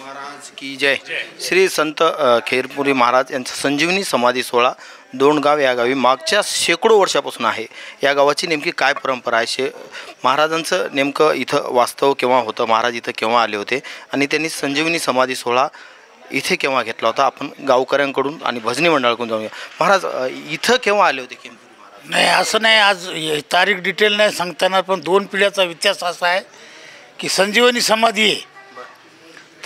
महाराज की जय. श्री संत खेरपुरी महाराज यांचा संजीवनी समाधी सोहळा दोंडगाव या गावी मागच्या शेकडो वर्षापासून आहे. या गावाची नेमकी काय परंपरा आहे, महाराजांचं नेमकं इथं वास्तव केव्हा होतं, महाराज इथं केव्हा आले होते आणि त्यांनी संजीवनी समाधी सोहळा इथे केव्हा घेतला होता, आपण गावकऱ्यांकडून आणि भजनी मंडळाकडून जाऊया. महाराज इथं केव्हा आले होते खेरपुरी महाराज? नाही, असं नाही, आज तारीख डिटेल नाही सांगता येणार, पण 2 पिढ्याचा इतिहास असा आहे की संजीवनी समाधी आहे.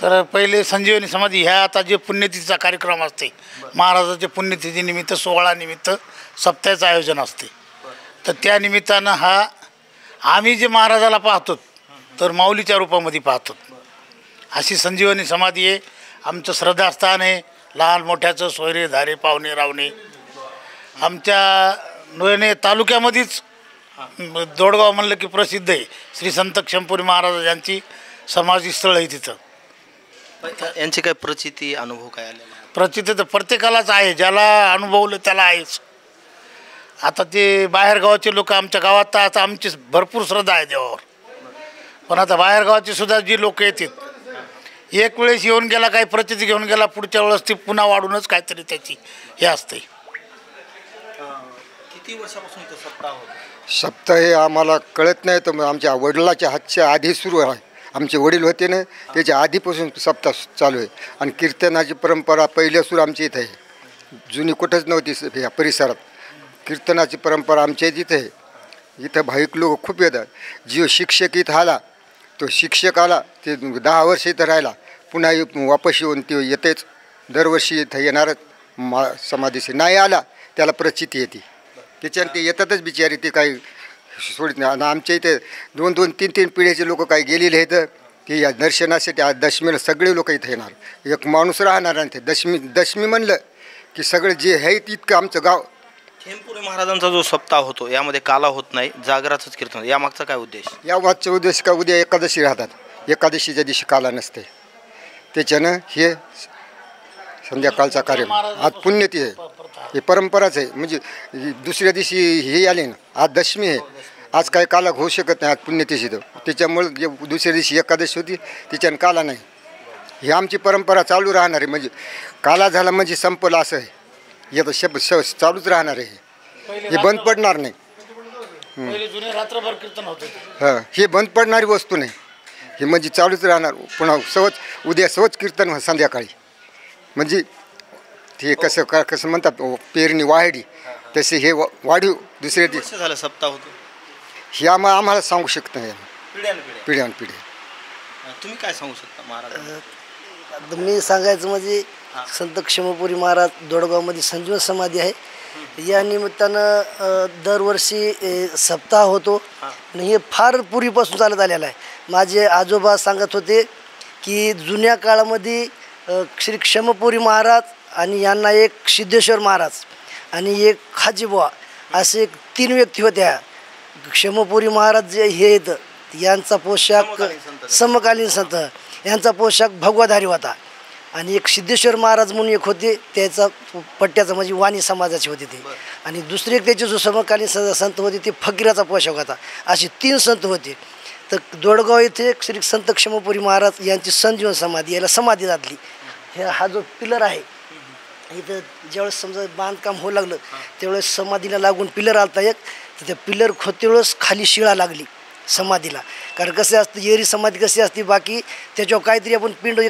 तर पहिले संजीवनी समाधी ह्या आता जे पुण्यतिथीचा कार्यक्रम असते, महाराजाच्या पुण्यतिथीनिमित्त सोहळानिमित्त सप्ताहाचं आयोजन असते. तर त्या निमित्तानं आम्ही जे महाराजाला पाहतो तर माऊलीच्या रूपामध्ये पाहतो. अशी संजीवनी समाधी आहे. आमचं श्रद्धास्थान आहे. लहान मोठ्याचं सोयरे धारे पाहुणे रावणे. आमच्या नोयने तालुक्यामध्येच दोडगाव म्हणलं की प्रसिद्ध आहे. श्री संत क्षमपुरी महाराज यांची समाधीस्थळ आहे. तिथं यांचे काय प्रचिती अनुभव काय आलेला? प्रचिती तर प्रत्येकालाच आहे, ज्याला अनुभवलं त्याला आहेच. आता ते बाहेरगावाचे लोक आमच्या गावात तर आता आमची भरपूर श्रद्धा आहे देवावर, पण आता बाहेरगावाचे सुद्धा जी लोक येतात, एक वेळेस येऊन गेला काही प्रचिती घेऊन गेला, पुढच्या वेळेस ती पुन्हा वाढूनच काहीतरी त्याची हे असते. किती वर्षापासून इथं सप्ताह होता? सप्ताह हे आम्हाला कळत नाही, तर आमच्या वडिलाच्या हातच्या आधी सुरू आहे. आमचे वडील होते ना, त्याच्या आधीपासून सप्ताह चालू आहे. आणि कीर्तनाची परंपरा पहिल्या सुरू आमच्या इथं आहे. जुनी कुठंच नव्हती या परिसरात. कीर्तनाची परंपरा आमच्या इथं आहे. इथं भाविक लोक खूप येतात. जो शिक्षक इथं आला, तो शिक्षक आला ते 10 वर्ष इथं राहिला, पुन्हा वापस येऊन ते येतेच. दरवर्षी इथं येणारच. समाधीशी नाही आला त्याला प्रचिती येते. त्याच्यानं ते येतातच बिचारी, ते काही सोडित नाही. आणि आमच्या इथे 2-2, 3-3 पिढ्याचे लोक काही गेलेले आहेत की या दर्शनासाठी. आज दशमीला सगळे लोक इथं येणार. एक माणूस राहणार आणि ते दशमी म्हणलं की सगळे जे आहे तितकं आमचं गाव. खेमपुरी महाराजांचा जो सप्ताह होतो यामध्ये काला होत नाही, जागराचंच कीर्तन, यामागचा काय उद्देश? या वादचा उद्देश का, उद्या एकादशी राहतात, एकादशीच्या दिवशी काला नसते, त्याच्यानं हे संध्याकाळचा कार्यक्रम. आज पुण्यतिथी आहे, हे परंपराच आहे. म्हणजे दुसऱ्या दिवशी हे आले ना, आज दशमी आहे, आज काय काला होऊ शकत नाही, आज पुण्यतिथी. तर त्याच्यामुळं जे दुसऱ्या दिवशी एकादशी होती त्याच्यानं काला नाही. ही आमची परंपरा चालू राहणार आहे. म्हणजे काला झाला म्हणजे संपलं असं आहे. हे तर चालूच राहणार आहे. हे बंद पडणार नाही. रात्रभर कीर्तन होते. हां, हे बंद पडणारी वस्तू नाही. हे म्हणजे चालूच राहणार. पुन्हा उद्या सहज कीर्तन संध्याकाळी. म्हणजे ते कसं म्हणतात, पेरणी वाढली तसे हे वाढीव दुसऱ्या दिवशी झालं सप्ताह होतो. हे आम्हाला सांगू शकत नाही. पिढ्यानपिढ्या. तुम्ही काय सांगू शकता महाराज? मी सांगायचं म्हणजे संत क्षमपुरी महाराज दोडगावमध्ये संजीवन समाधी आहे. या निमित्तानं दरवर्षी सप्ताह होतो आणि हे फार पूर्वीपासून चालत आलेलं आहे. माझे आजोबा सांगत होते की जुन्या काळामध्ये श्री क्षमपुरी महाराज आणि यांना एक सिद्धेश्वर महाराज आणि एक खाजीबुवा असे 3 व्यक्ती होत्या. क्षमपुरी महाराज जे हे आहेत यांचा पोशाख समकालीन संत, यांचा पोशाख भगवाधारी होता. आणि एक सिद्धेश्वर महाराज म्हणून एक होते, त्याचा पट्ट्याचा म्हणजे वाणी समाजाचे होते ते. आणि दुसरे एक त्याचे जो समकालीन संत होते ते फकीराचा पोशाख होता. असे 3 संत होते. तर दोडगाव येथे श्री संत क्षमपुरी महाराज यांची संजीवन समाधी, याला समाधी घातली. हा जो पिलर आहे इथं, ज्यावेळेस समजा बांधकाम होऊ लागलं त्यावेळेस समाधीला लागून पिलर आलता एक, तर त्या पिलर खोदते वेळेस खाली शिळा लागली समाधीला. कारण कसं असतं, येरी समाधी कशी असते, बाकी त्याच्यावर काहीतरी आपण पिंड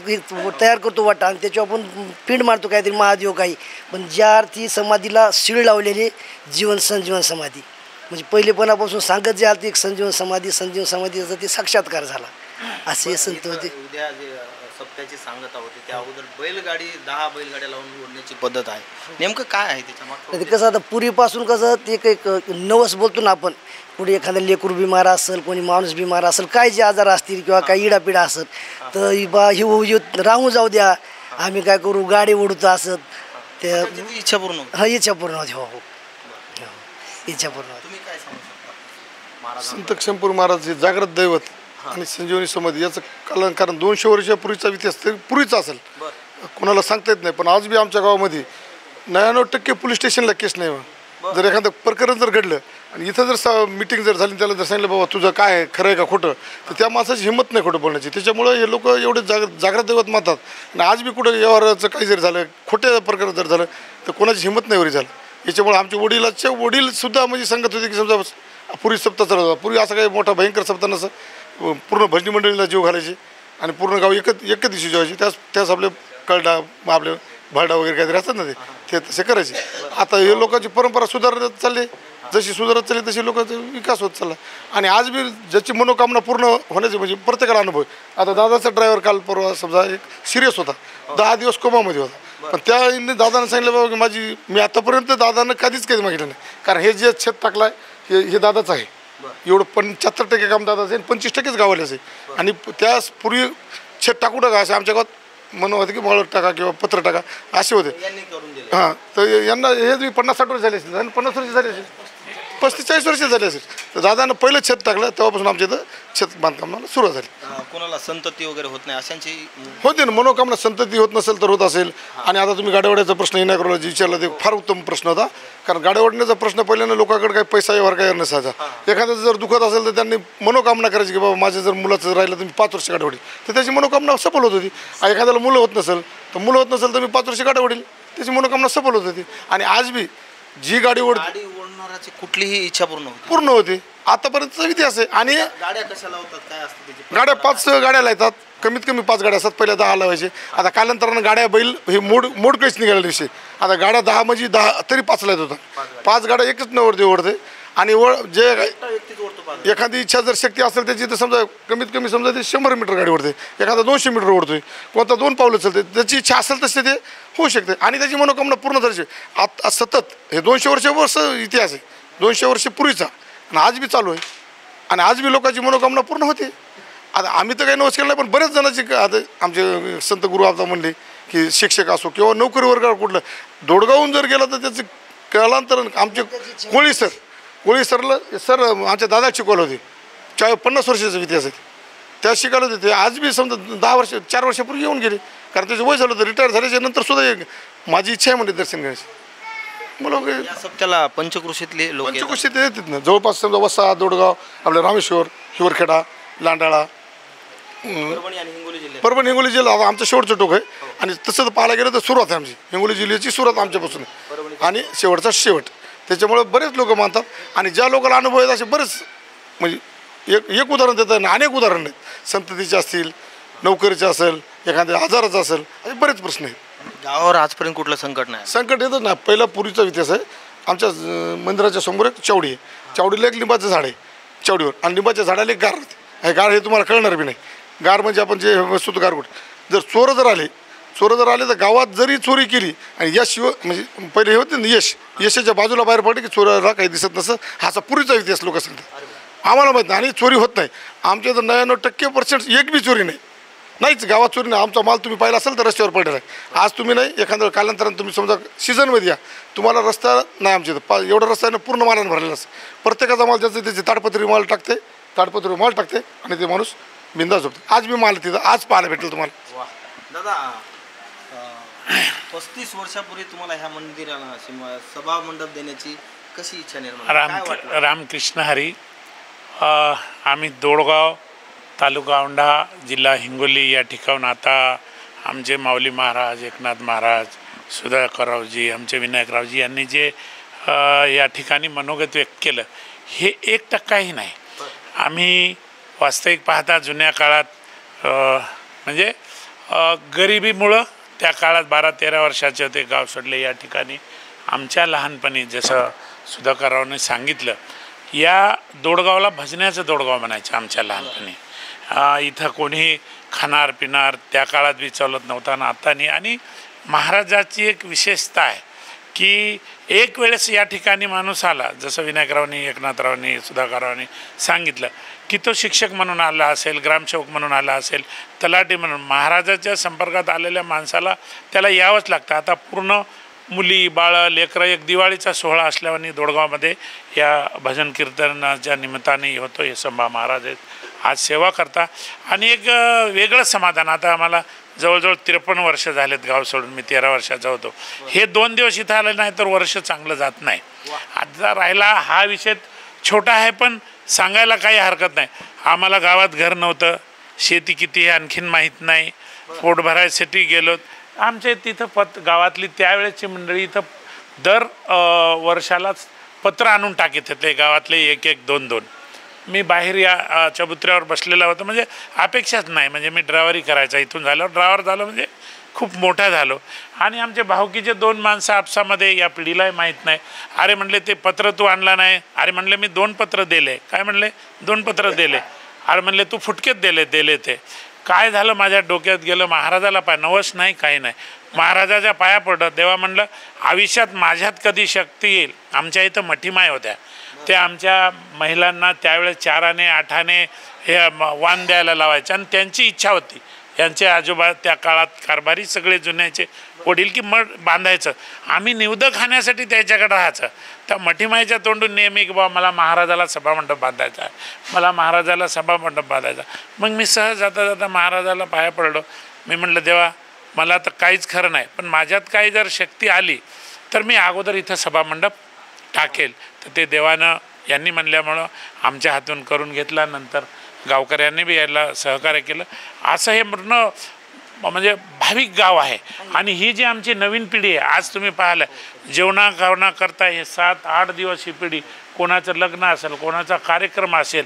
तयार करतो वाटा आणि त्याच्यावर आपण पिंड मारतो काहीतरी महादेव काही. पण ज्या अर्थी समाधीला शिळ लावलेली जीवन संजीवन समाधी, म्हणजे पहिलेपणापासून सांगत जे आलं एक संजीवन समाधीचा ते साक्षात्कार झाला. असे संत होते. उद्या जे सप्त्याची सांगता होती त्या अगोदर बैलगाडी 10 बैलगाड्या लावून ओढण्याची पद्धत आहे. नेमकं काय आहे त्याच्यामागे? ते कसं आता पूर्वीपासून कसं ते एक नवस बोलतो ना आपण, पुढे एखादा लेकरू बिमार असेल, कोणी माणूस बिमार असेल, काय जे आजार असतील किंवा काही इडापिडा असेल तर बा हे राहून जाऊ द्या, आम्ही काय करू गाडी ओढतो असत. त्या इच्छा पूर्ण इच्छा पूर्ण होती. हो हो, इच्छा पूर्ण होती. तुम्ही काय सांगू शकता? संत क्षमपुरी महाराज हे जागृत दैवत आणि संजीवनी समाधी याचं कारण 200 वर्षापूर्वीचा इतिहास तरी पूर्वीचा असेल, कोणाला सांगता येत नाही. पण आज बी आमच्या गावामध्ये 99% पोलीस स्टेशनला केस नाही. जर एखादं प्रकरण जर घडलं आणि इथं जर मिटिंग जर झाली त्याला जर सांगितलं बाबा तुझं काय आहे, खरं आहे का खोटं, तर त्या माणसाची हिंमत नाही खोटं बोलण्याची. त्याच्यामुळं हे लोक एवढे जागृत दैवत मानतात. आणि आज बी कुठं व्यवहाराचं काही जरी झालं, खोटे प्रकरण जर झालं तर कोणाची हिंमत नाही वरी झालं. याच्यामुळे आमच्या वडीलसुद्धा म्हणजे सांगत होते की समजा पूर्वी सप्ताह चालत होता. पूर्वी असं काही मोठा भयंकर सप्ताह नसं, पूर्ण भजनी मंडळीला जीव घालायचे आणि पूर्ण गाव एकच दिवशी जेवायचे. त्याच आपले कळडा आपले भाडा वगैरे काहीतरी असतात ना ते तसे करायचे. आता हे लोकांची परंपरा सुधारत चालली, जशी सुधारत चालली तशी लोकांचा विकास होत चालला. आणि आज बी ज्याची मनोकामना पूर्ण होण्याची म्हणजे प्रत्येकाला अनुभव आहे. आता दादाचा ड्रायव्हर काल परवा समजा एक सिरियस होता, 10 दिवस कोमामध्ये होता, पण त्या दादानं सांगितलं बाबा की मी आतापर्यंत दादानं कधीच मागितलं नाही, कारण हे जे छत टाकलं आहे हे दादाचं आहे. एवढं 75% काम दादाचं आहे, 25%च गावालाच आहे. आणि त्यास पूर्वी छत टाकू टाका असे आमच्या गावात म्हणून होते की मळ टाका किंवा पत्र टाका असे होते. हां, तर यांना हे 50-60 वर्ष झाले असेल आणि 50 वर्ष झाले असेल, 35-40 वर्ष झाले असेल. तर दादानं पहिलं छत टाकलं तेव्हापासून आमच्या इथं छत बांधकामाला सुरुवात झाली. कोणाला संतती वगैरे होत नाही अशांची होते ना, मनोकामना संतती होत नसेल तर होत असेल. आणि आता तुम्ही गाड्यावाड्याचा प्रश्न येण्याकरला विचारला ते फार उत्तम प्रश्न होता, कारण गाड्यावाडण्याचा प्रश्न पहिल्यानं लोकांकडे काही पैसा व्यवहार काही नसायचा. एखाद्याचं जर दुखत असेल तर त्यांनी मनोकामना करायची की बाबा माझ्या जर मुलाचं राहिलं तर मी 5 वर्ष गाड्या वडील, तर त्याची मनोकामना सफल होत होती. एखाद्याला मुलं होत नसेल तर तर मी 5 वर्ष गाड्या वडील, त्याची मनोकामना सफल होत होती. आणि आज बी जी गाडी ओढणाराची कुठलीही इच्छा पूर्ण होते. आतापर्यंतचा इतिहास आहे. आणि गाड्या कशाला होतात, काय असतं गाड्या 5 गाड्या लावतात, कमीत कमी 5 गाड्या असतात. पहिल्या 10 लावायचे. आता कालांतरानं गाड्या बैल हे मोड काहीच निघाल्या दिवशी. आता गाड्या 10 म्हणजे 10 तरी 5 लावत होतात. 5 गाड्या एकच नवरते ओढते. आणि जे एखादी इच्छा जर शक्ती असेल त्याची तर समजा कमीत कमी समजा ते 100 मीटर गाडी ओढते, एखादा 200 मीटर ओढतोय, कोणता 2 पावलं चालते. त्याची इच्छा असेल तसे ते होऊ शकते आणि त्याची मनोकामना पूर्ण झाली. आता सतत हे 200 वर्ष इतिहास आहे, 200 वर्ष पूर्वीचा, आणि आज बी चालू आहे. आणि आज बी लोकांची मनोकामना पूर्ण होते. आता आम्ही तर काही नवस केलं नाही, पण बरेच जणांची आता आमचे संत गुरु आता म्हणले की शिक्षक असो किंवा नोकरी वर्गावर कुठलं दोडगावून जर गेलं तर त्याचं कालांतरण आमचे कोळी सर आमच्या दादा शिकवलं होते. 50 वर्षाचा इतिहास आहे, त्या शिकायला होते. ते आज बी समजा 4 वर्षापूर्वी येऊन गेले, कारण त्याचं वय झालं होतं. रिटायर झाल्याच्या नंतर सुद्धा माझी इच्छा आहे म्हणजे दर्शन घ्यायची. मला सप्त्याला पंचकृषीतले लोक पंचकृषीत येतात ना, जवळपास समजा वसा, दोडगाव, आपलं रामेश्वर, हिवरखेडा, लांडाळा, परभणी हिंगोली जिल्हा आता आमचं शेवटचं टोक आहे. आणि तसं तर पाहायला गेलं तर सुरुवात आहे आमची हिंगोली जिल्ह्याची सुरुवात आमच्यापासून आहे आणि शेवटचा शेवट. त्याच्यामुळे बरेच लोक मानतात. आणि ज्या लोकांना अनुभव आहेत असे बरेच म्हणजे एक उदाहरण देतात ना, अनेक उदाहरण आहेत. संततीचे असतील, नोकरीचे असेल, एखाद्या आजाराचं असेल, असे बरेच प्रश्न आहेत. गावावर आजपर्यंत कुठलं संकट नाही. संकट येतच ना. पहिला पूर्वीचा इतिहास आहे. आमच्या मंदिराच्या समोर एक चावडी आहे, चावडीला एक लिंबाचं झाड आहे चावडीवर, आणि लिंबाच्या झाडाला एक गार होते. हे गार हे तुम्हाला कळणार बी नाही. गार म्हणजे आपण जे वस्तू गार कुठे जर चोर जर आले तर गावात जरी चोरी केली आणि यश म्हणजे पहिले हे होते ना यशाच्या बाजूला बाहेर पडले की चोराला काही दिसत नसतं. हाचा पूर्वीचा इतिहास लोक सांगतात. आम्हाला माहीत नाही आणि चोरी होत नाही. आमच्या तर 99% एक बी चोरी नाहीच गावात. चोरी नाही. आमचा माल तुम्ही पाहिला असेल तर रस्त्यावर पडलेला आहे. आज तुम्ही नाही, एखाद्या कालांतरानं तुम्ही समजा सीझनमध्ये या, तुम्हाला रस्ता नाही आमच्या इथं एवढा रस्त्यानं पूर्ण मालानं भरलेला असं. प्रत्येकाचा माल त्याची ताडपत्री माल टाकते आणि ते माणूस बिंदास झोपते. आज बी माल तिथं आज पाहायला भेटेल तुम्हाला. दादा 35 वर्षापूर्वी तुम्हाला ह्या मंदिराला सभा मंडप देण्याची कशी इच्छा निर्माण? रामकृष्ण हरी. आम्ही दोडगाव, तालुका औंढा, जिल्हा हिंगोली या ठिकाणून आता आमचे माऊली महाराज, एकनाथ महाराज, सुधाकररावजी, आमचे विनायकरावजी यांनी जे या ठिकाणी मनोगत व्यक्त केलं हे 1% नाही. आम्ही वास्तविक पाहता जुन्या काळात म्हणजे गरिबीमुळं त्या काळात 12-13 वर्षाचे होते, गाव सोडले. या ठिकाणी आमच्या लहानपणी जसं सुधाकररावने सांगितलं, या दोडगावला भजण्याचं दोडगाव म्हणायचं आमच्या लहानपणी. इथं कोणी खाणार पिणार त्या काळात बी चालत नव्हता ना आता नाही. आणि महाराजाची एक विशेषता आहे की एक वेळेस या ठिकाणी माणूस आला, जसं विनायकरावनी, एकनाथरावनी, सुधाकररावनी सांगितलं की तो शिक्षक म्हणून आला असेल, ग्रामसेवक म्हणून आला असेल, तलाठी म्हणून, महाराजाच्या संपर्कात आलेल्या माणसाला त्याला यावंच लागतं. आता पूर्ण मुली बाळं लेकरं एक दिवाळीचा सोहळा असल्याने दोडगावमध्ये या भजन कीर्तनाच्या निमित्ताने होतो. हे संभा महाराज आहेत. आज सेवा करता आणि एक वेगळं समाधान. आता आम्हाला जवळजवळ 53 वर्ष झालेत गाव सोडून, मी 13 वर्षाचा होतो. हे 2 दिवस इथं आलं नाही तर वर्ष चांगलं जात नाही. आता राहिला हा विषय छोटा आहे पण सांगायला काही हरकत नाही. आम्हाला गावात घर नव्हतं, शेती किती हे आणखीन माहीत नाही, पोट भरायसाठी गेलो. आमच्या तिथं गावातली त्यावेळेची मंडळी इथं दर वर्षालाच पत्र आणून टाकीत होते गावातले 1-1, 2-2. मी बाहेर या चबुत्र्यावर बसलेला होतो, म्हणजे अपेक्षाच नाही. म्हणजे मी ड्रायव्हरी करायचा, इथून झाल्यावर ड्रायव्हर झालो म्हणजे खूप मोठा झालो. आणि आमचे भाऊकीचे 2 माणसं आपसामध्ये, या पिढीलाही माहीत नाही. अरे म्हणले ते पत्र तू आणला नाही. अरे म्हणले मी 2 पत्र दिले. काय म्हणले 2 पत्र दिले. अरे म्हणले तू फुटकेत दिले ते. काय झालं माझ्या डोक्यात गेलं, महाराजाला नवस नाही काही नाही, महाराजाच्या पाया पडलं. देवा म्हणलं आयुष्यात माझ्यात कधी शक्ती येईल. आमच्या इथं मठीमाय होत्या, ते आमच्या महिलांना त्यावेळेस 4 आणे 8 आणे हे वाण द्यायला लावायचे. आणि त्यांची इच्छा होती, यांचे आजोबा त्या काळात कारभारी सगळे जुन्याचे वडील, की मठ बांधायचं. आम्ही निवदं खाण्यासाठी त्याच्याकडे राहायचं. त्या मठीमाईच्या तोंडून नेहमी की बाबा मला महाराजाला सभामंडप बांधायचा आहे, मला महाराजाला सभामंडप बांधायचा. मग मी सहज जाता जाता महाराजाला पाया पडलो. मी म्हटलं देवा मला तर काहीच खरं नाही, पण माझ्यात काही जर शक्ती आली तर मी अगोदर इथं सभामंडप टाकेल. तर ते देवानं यांनी म्हणल्यामुळं आमच्या हातून करून घेतला. नंतर गावकऱ्यांनी बी यायला सहकार्य केलं. असं हे पूर्ण म्हणजे भाविक गाव आहे. आणि ही जी आमची नवीन पिढी आहे, आज तुम्ही पाहिलं जेवणा करता हे 7-8 दिवस ही पिढी, कोणाचं लग्न असेल, कोणाचा कार्यक्रम असेल,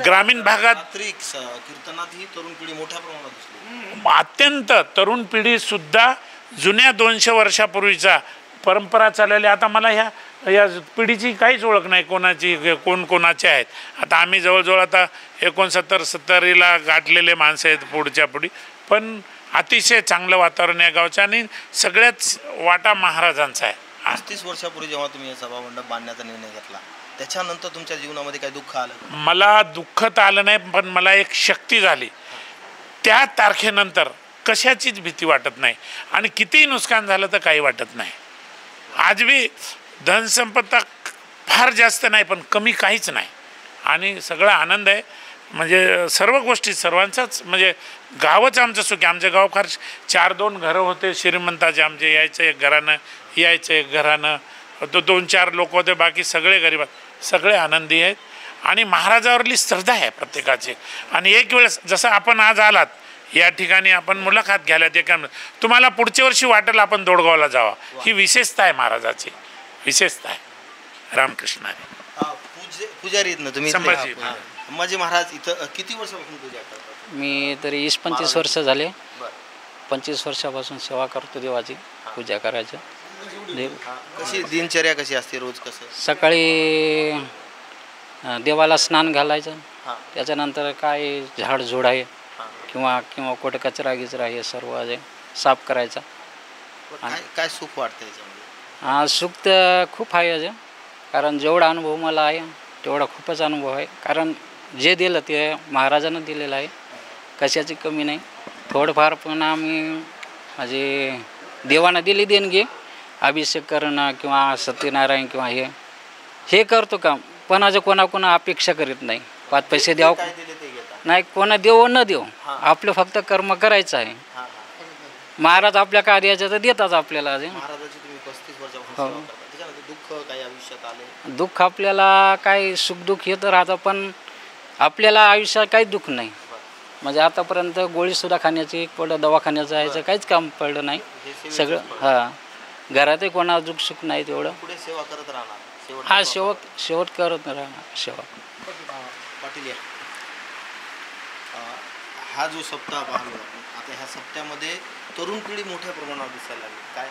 ग्रामीण भागात कीर्तनात ही तरुण पिढी मोठ्या प्रमाणात दिसली. अत्यंत तरुण पिढीसुद्धा जुन्या 200 वर्षापूर्वीचा परंपरा चाललेली. आता मला या पिढीची काहीच ओळख नाही, कोणाची कोण कोणाचे आहेत. आता आम्ही जवळजवळ आता 69-70ला गाठलेले माणसं आहेत पुढच्या पुढी. पण अतिशय चांगलं वातावरण या गावचं आणि सगळ्याच वाटा महाराजांचा आहे. 30 वर्षापूर्वी जेव्हा तुम्ही सभामंडप बांधण्याचा निर्णय घेतला, त्याच्यानंतर तुमच्या जीवनामध्ये काही दुःख आलं? मला दुःख तर आलं नाही, पण मला एक शक्ती झाली. त्या तारखेनंतर कशाचीच भीती वाटत नाही आणि कितीही नुकसान झालं तर काही वाटत नाही. आज बी धनसंपत्ता फार जास्त नाही, पण कमी काहीच नाही आणि सगळा आनंद आहे. म्हणजे सर्व गोष्टी सर्वांचाच, म्हणजे गावच आमचं सुखी. आमचं गाव फार 4-2 घरं होते श्रीमंताचे आमचे, यायचं एक घरानं, यायचं एक घरानं, तो 2-4 लोक होते, बाकी सगळे गरीबात, सगळे आनंदी आहेत. आणि महाराजावरली श्रद्धा आहे प्रत्येकाची. आणि एक वेळेस जसं आपण आज आलात या ठिकाणी, आपण मुलाखत घ्यायला ते काय तुम्हाला पुढच्या वर्षी वाटेल आपण दोडगावला जावा, ही विशेषता आहे महाराजाची, विशेषता आहे. रामकृष्ण पुजारी आहेत ना तुम्ही? संभाजी महाराज इथं किती वर्षापासून पूजा करतात? मी तरी 20-25 वर्ष झाले. 25 वर्षापासून सेवा करतो देवाची, पूजा करायचं. कशी दिनचर्या कशी असते रोज? कसं सकाळी देवाला स्नान घालायचं, त्याच्यानंतर काय झाडझूड आहे किंवा कुठं कचरा गिचरा हे सर्व साफ करायचा. काय सुख वाटतं याच्यामध्ये? सुख तर खूप आहे अजून, कारण जेवढा अनुभव मला आहे तेवढा खूपच अनुभव आहे. कारण जे दिलं ते महाराजानं दिलेलं आहे, कशाची कमी नाही. थोडंफार पण आम्ही म्हणजे देवानं दिली देणगी, अभिषेक करणं किंवा सत्यनारायण किंवा हे करतो काम, पण आज कोणा अपेक्षा करीत नाही. 5 पैसे द्याव नाही, कोणा देव न देव, आपलं फक्त कर्म करायचं आहे. महाराज आपल्या कार्याचं तर देतात आपल्याला. दुःख आपल्याला काय सुखदुःख येतं राहतं, पण आपल्याला आयुष्यात काही दुःख नाही. म्हणजे आतापर्यंत गोळीसुद्धा खाण्याची, कुठं दवाखान्याचं यायचं काहीच काम पडलं नाही. सगळं घरातही कोणा दुःख सुख नाही तेवढं. सेवा करत राहणार. हा शेवट करत राहणार सेवा. पाटील, हा जो सप्ताह पाहलो आता, ह्या सप्त्यामध्ये तरुण पिढी मोठ्या प्रमाणावर दिसायला लागली. काय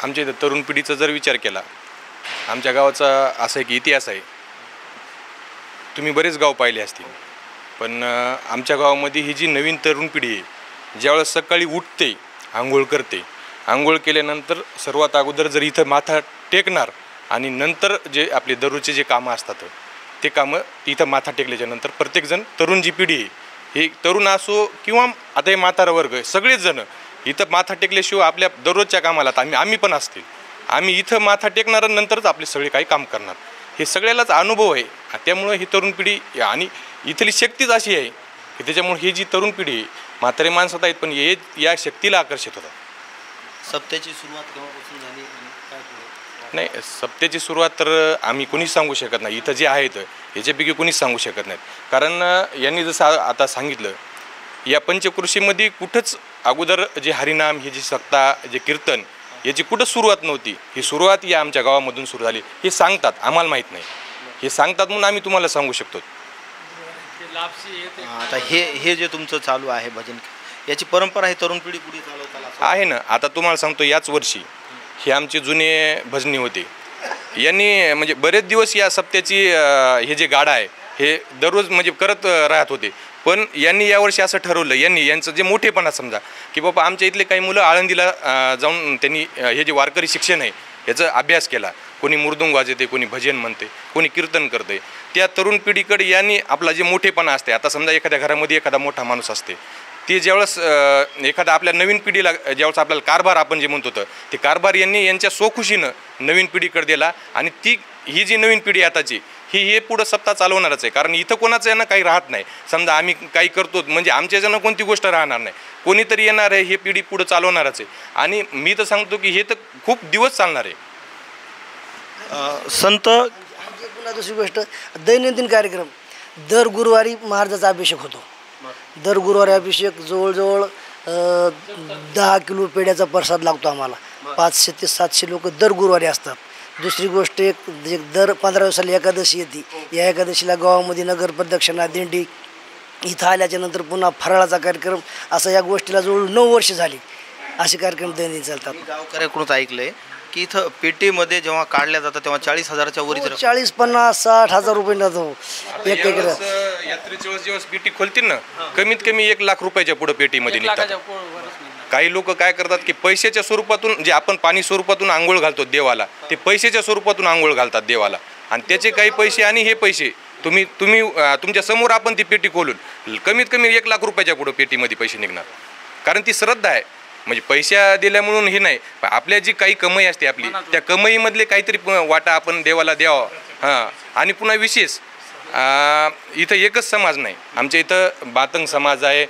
आमच्या इथं तरुण पिढीचा जर विचार केला, आमच्या गावाचा असा एक इतिहास आहे. तुम्ही बरेच गाव पाहिले असतील, पण आमच्या गावामध्ये ही जी नवीन तरुण पिढी आहे, ज्यावेळेस सकाळी उठते, आंघोळ करते, आंघोळ केल्यानंतर सर्वात अगोदर जर इथं माथा टेकणार आणि नंतर जे आपले दररोजचे जे कामं असतात ते कामं इथं माथा टेकल्याच्यानंतर प्रत्येकजण तरुण जी पिढी आहे, हे तरुण असो किंवा आता हे म्हातारा वर्ग, सगळेच जण इथं माथा टेकल्याशिवाय आपल्या दररोजच्या कामाला आम्ही पण असतील, आम्ही इथं माथा टेकणार नंतरच आपले सगळे काही काम करणार. हे सगळ्यालाच अनुभव आहे. त्यामुळं ही तरुण पिढी आणि इथली शक्तीच अशी आहे की त्याच्यामुळे ही जी तरुण पिढी आहे, म्हातारे माणसात आहेत पण हे या शक्तीला आकर्षित होतात. सप्त्याची सुरुवात केव्हापासून झाली आणि काय पुढे? नाही, सप्त्याची सुरुवात तर आम्ही कोणीच सांगू शकत नाही. इथं जे आहेत ह्याच्यापैकी कोणीच सांगू शकत नाहीत. कारण यांनी जसं आता सांगितलं, या पंचकृषीमध्ये कुठंच अगोदर जे हरिनाम, हे जे सत्ता, जे कीर्तन, याची कुठंच सुरुवात नव्हती. ही सुरुवात या आमच्या गावामधून सुरू झाली. हे सांगतात, आम्हाला माहीत नाही. हे सांगतात म्हणून आम्ही तुम्हाला सांगू शकतो. आता हे जे तुमचं चालू आहे भजन, याची परंपरा ही तरुण पिढी पुढे चालवताना आहे ना. आता तुम्हाला सांगतो, याच वर्षी हे आमचे जुने भजनी होते. यांनी म्हणजे बरेच दिवस या सप्त्याची हे जे गाडा आहे हे दररोज म्हणजे करत राहत होते. पण यांनी यावर्षी असं ठरवलं, यांचं जे मोठेपणा समजा की बाबा आमच्या इथले काही मुलं आळंदीला जाऊन त्यांनी हे जे वारकरी शिक्षण आहे याचा अभ्यास केला. कोणी मृदुंग वाजवते, कोणी भजन म्हणते, कोणी कीर्तन करते. त्या तरुण पिढीकडे यांनी आपला जे मोठेपणा असते, आता समजा एखाद्या घरामध्ये एखादा मोठा माणूस असते, ते ज्यावेळेस एखादा आपल्या नवीन पिढीला ज्यावेळेस आपल्याला कारभार आपण जे म्हणतो तर ते कारभार यांनी यांच्या स्वखुशीनं नवीन पिढीकडे दिला. आणि ही जी नवीन पिढी आताची हे पुढं सप्ताह चालवणारच आहे. कारण इथं कोणाचं यानं काही राहत नाही. समजा आम्ही काही करतो म्हणजे आमच्या यानं कोणती गोष्ट राहणार नाही. कोणीतरी येणार आहे, हे पिढी पुढं चालवणारच आहे. आणि मी तर सांगतो की हे तर खूप दिवस चालणार आहे. संत पुन्हा दुसरी गोष्ट, दैनंदिन कार्यक्रम दर गुरुवारी महाराजाचा अभिषेक होतो. दर गुरुवारी अभिषेक जवळजवळ 10 किलो पेढ्याचा प्रसाद लागतो आम्हाला. 500 ते 700 लोक दर गुरुवारी असतात. दुसरी गोष्ट, दर 15 दिवसाला एकादशी येते. या एकादशीला गावामध्ये नगर प्रदक्षिणा, दिंडी, इथं आल्याच्यानंतर पुन्हा फराळाचा कार्यक्रम, असं या गोष्टीला जवळ 9 वर्ष झाली. असे कार्यक्रम दैनंदिन चालतात. गावकऱ्याकडूनच ऐकलंय की इथं पेटीमध्ये जेव्हा काढल्या जातात तेव्हा 40,000च्या वरीच 40, 50, 60,000 रुपये जातो एक एक. यात्रेच्या वेळेस जेव्हा पेटी खोलतील ना, कमीत कमी 1 लाख रुपयाच्या पुढे पेटीमध्ये निघतात. काही लोक काय करतात की पैशाच्या स्वरूपातून, जे आपण पाणी स्वरूपातून आंघोळ घालतो देवाला, ते पैशाच्या स्वरूपातून आंघोळ घालतात देवाला. आणि त्याचे काही पैसे आणि हे पैसे तुम्ही तुमच्या समोर आपण ती पेटी खोलून कमीत कमी 1 लाख रुपयाच्या पुढे पेटीमध्ये पैसे निघणार. कारण ती श्रद्धा आहे. म्हणजे पैसा दिल्या म्हणून हे नाही, आपल्या जी काही कमाई असते आपली, त्या कमाईमधले काहीतरी वाटा आपण देवाला द्यावा. हां. आणि पुन्हा विशेष इथं एकच समाज नाही, आमच्या इथं बातंग समाज आहे,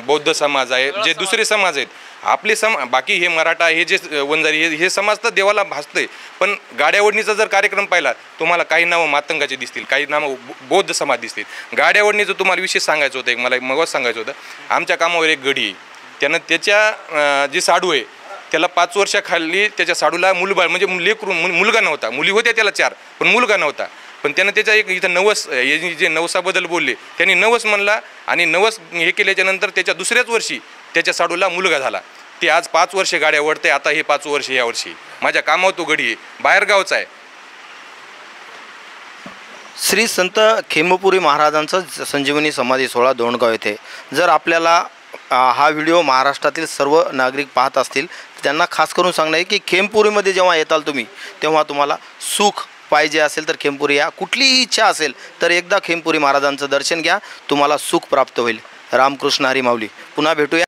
बौद्ध समाज आहे, जे दुसरे समाज आहेत. आपले बाकी हे मराठा, हे जे वंजारी, हे समाज तर देवाला भासतंय. पण गाड्यावडणीचा जर कार्यक्रम पाहिला, तुम्हाला काही नावं मातंगाचे दिसतील, काही नावं बौद्ध समाज दिसतील. गाड्यावडणीचं तुम्हाला विशेष सांगायचं होतं, मला मगच सांगायचं होतं. आमच्या कामावर एक गडी आहे, त्यानं त्याच्या जे साडू आहे त्याला 5 वर्षाखाली त्याच्या साडूला मुलबाळ म्हणजे लेकरू, मुलगा नव्हता. मुली होत्या त्याला 4, पण मुलगा नव्हता. पण त्यानं त्याच्या एक इथं नवस, हे जे नवसाबद्दल बोलले, त्यांनी नवस म्हणला आणि नवस हे केल्याच्यानंतर त्याच्या दुसऱ्याच वर्षी त्याच्या साडूला मुलगा झाला. ते आज 5 वर्ष गाड्या ओढते. आता हे 5 वर्ष या वर्षी माझ्या कामावर तो गडी आहे, बाहेरगावचा आहे. श्री संत खेमपुरी महाराजांचा संजीवनी समाधी सोहळा दोंडगाव येथे. जर आपल्याला हा व्हिडिओ महाराष्ट्रातील सर्व नागरिक पाहत असतील तर त्यांना खास करून सांगणं आहे की खेमपुरीमध्ये जेव्हा येताल तुम्ही, तेव्हा तुम्हाला सुख पाहिजे असेल तर खेमपुरी या. कुठलीही इच्छा असेल तर एकदा खेमपुरी महाराजांचं दर्शन घ्या, तुम्हाला सुख प्राप्त होईल. रामकृष्ण हरी माऊली. पुन्हा भेटूया.